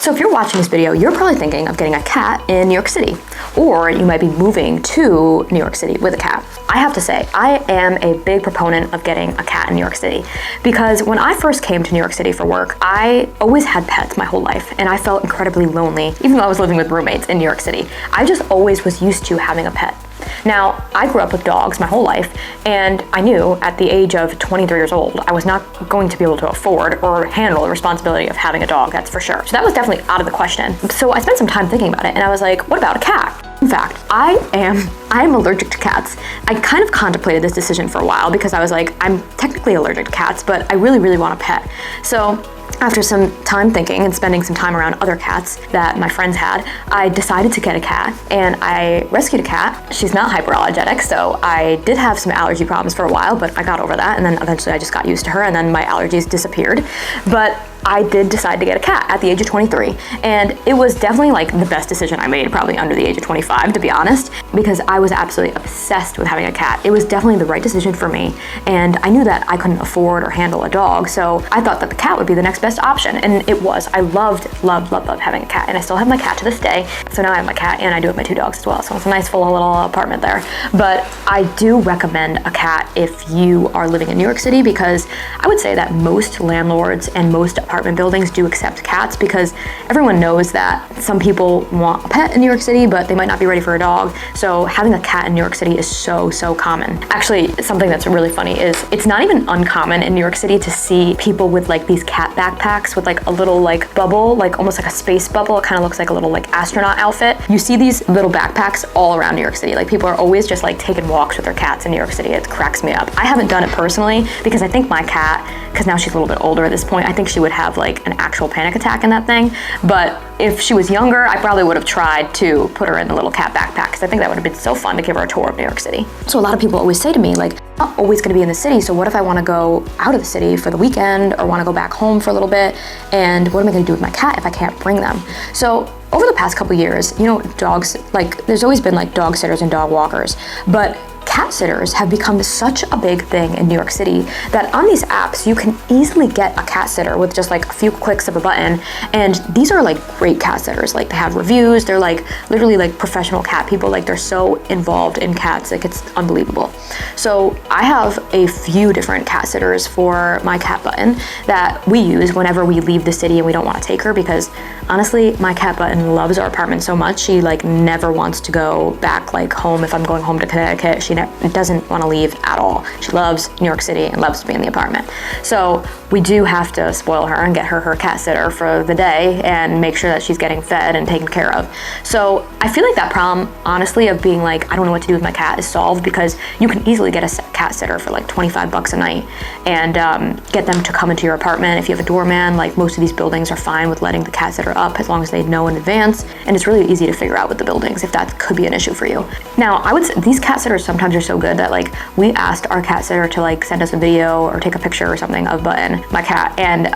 So if you're watching this video, you're probably thinking of getting a cat in New York City, or you might be moving to New York City with a cat. I have to say, I am a big proponent of getting a cat in New York City because when I first came to New York City for work, I always had pets my whole life and I felt incredibly lonely, even though I was living with roommates in New York City. I just always was used to having a pet. Now, I grew up with dogs my whole life, and I knew at the age of 23 years old, I was not going to be able to afford or handle the responsibility of having a dog, that's for sure. So that was definitely out of the question. So I spent some time thinking about it, and I was like, what about a cat? In fact, I am allergic to cats. I kind of contemplated this decision for a while because I was like, I'm technically allergic to cats, but I really, really want a pet. So after some time thinking and spending some time around other cats that my friends had, I decided to get a cat, and I rescued a cat. She's not hyperallergenic, so I did have some allergy problems for a while, but I got over that, and then eventually I just got used to her, and then my allergies disappeared. But I did decide to get a cat at the age of 23, and it was definitely like the best decision I made, probably under the age of 25, to be honest, because I was absolutely obsessed with having a cat. It was definitely the right decision for me, and I knew that I couldn't afford or handle a dog, so I thought that the cat would be the next best option, and it was. I loved having a cat, and I still have my cat to this day. So now I have my cat, and I do have my 2 dogs as well, so it's a nice full little apartment there. But I do recommend a cat if you are living in New York City, because I would say that most landlords and most apartment buildings do accept cats, because everyone knows that some people want a pet in New York City, but they might not be ready for a dog. So having a cat in New York City is so common. Actually, something that's really funny is it's not even uncommon in New York City to see people with like these cat backpacks with like a little like bubble, like almost like a space bubble. It kind of looks like a little like astronaut outfit. You see these little backpacks all around New York City. Like people are always just like taking walks with their cats in New York City. It cracks me up. I haven't done it personally because I think my cat, because now she's a little bit older at this point, I think she would have like an actual panic attack in that thing. But if she was younger, I probably would have tried to put her in the little cat backpack because I think that would have been so fun to give her a tour of New York City. So a lot of people always say to me, like, I'm not always gonna be in the city, so what if I wanna go out of the city for the weekend or wanna go back home for a little bit, and what am I gonna do with my cat if I can't bring them? So over the past couple years, you know, dogs, like there's always been like dog sitters and dog walkers, but cat sitters have become such a big thing in New York City that on these apps you can easily get a cat sitter with just like a few clicks of a button. And these are like great cat sitters. Like they have reviews, they're like literally like professional cat people. Like they're so involved in cats, like it's unbelievable. So I have a few different cat sitters for my cat Button that we use whenever we leave the city and we don't want to take her, because honestly, my cat Button loves our apartment so much. She like never wants to go back like home. If I'm going home to Connecticut, she doesn't want to leave at all. She loves New York City and loves to be in the apartment. So we do have to spoil her and get her cat sitter for the day and make sure that she's getting fed and taken care of. So I feel like that problem, honestly, of being like, I don't know what to do with my cat is solved, because you can easily get a cat sitter for like 25 bucks a night and get them to come into your apartment. If you have a doorman, like most of these buildings are fine with letting the cat sitter up as long as they know in advance. And it's really easy to figure out with the buildings if that could be an issue for you. Now, I would say these cat sitters sometimes are so good that like we asked our cat sitter to like send us a video or take a picture or something of Button, my cat, and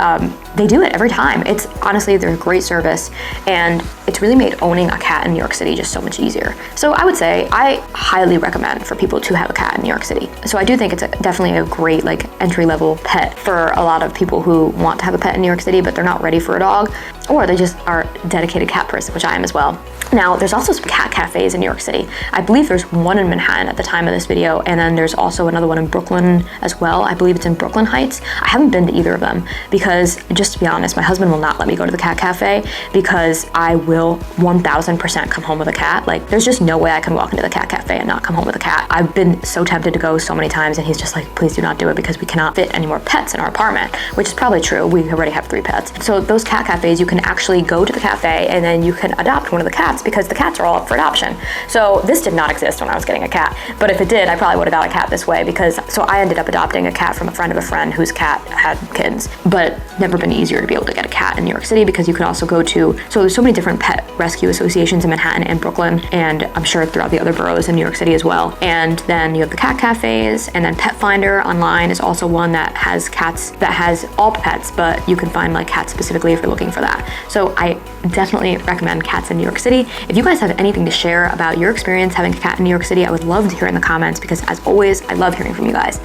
they do it every time. It's honestly, they're a great service, and it's really made owning a cat in New York City just so much easier. So I would say I highly recommend for people to have a cat in New York City. So I do think it's definitely a great like entry-level pet for a lot of people who want to have a pet in New York City, but they're not ready for a dog, or they just are a dedicated cat person, which I am as well. Now, there's also some cat cafes in New York City. I believe there's one in Manhattan at the time of this video, and then there's also another one in Brooklyn as well. I believe it's in Brooklyn Heights. I haven't been to either of them because, just to be honest, my husband will not let me go to the cat cafe because I will 1000% come home with a cat. Like, there's just no way I can walk into the cat cafe and not come home with a cat. I've been so tempted to go so many times, and he's just like, please do not do it because we cannot fit any more pets in our apartment, which is probably true. We already have 3 pets. So those cat cafes, you can actually go to the cafe and then you can adopt one of the cats, because the cats are all up for adoption. So this did not exist when I was getting a cat, but if it did, I probably would have got a cat this way, because so I ended up adopting a cat from a friend of a friend whose cat had kids, but never been easier to be able to get a cat in New York City, because you can also go to, so there's so many different pet rescue associations in Manhattan and Brooklyn, and I'm sure throughout the other boroughs in New York City as well. And then you have the cat cafes, and then Pet Finder online is also one that has cats, that has all pets, but you can find like cats specifically if you're looking for that. So I definitely recommend cats in New York City. If you guys have anything to share about your experience having a cat in New York City, I would love to hear in the comments, because as always, I love hearing from you guys.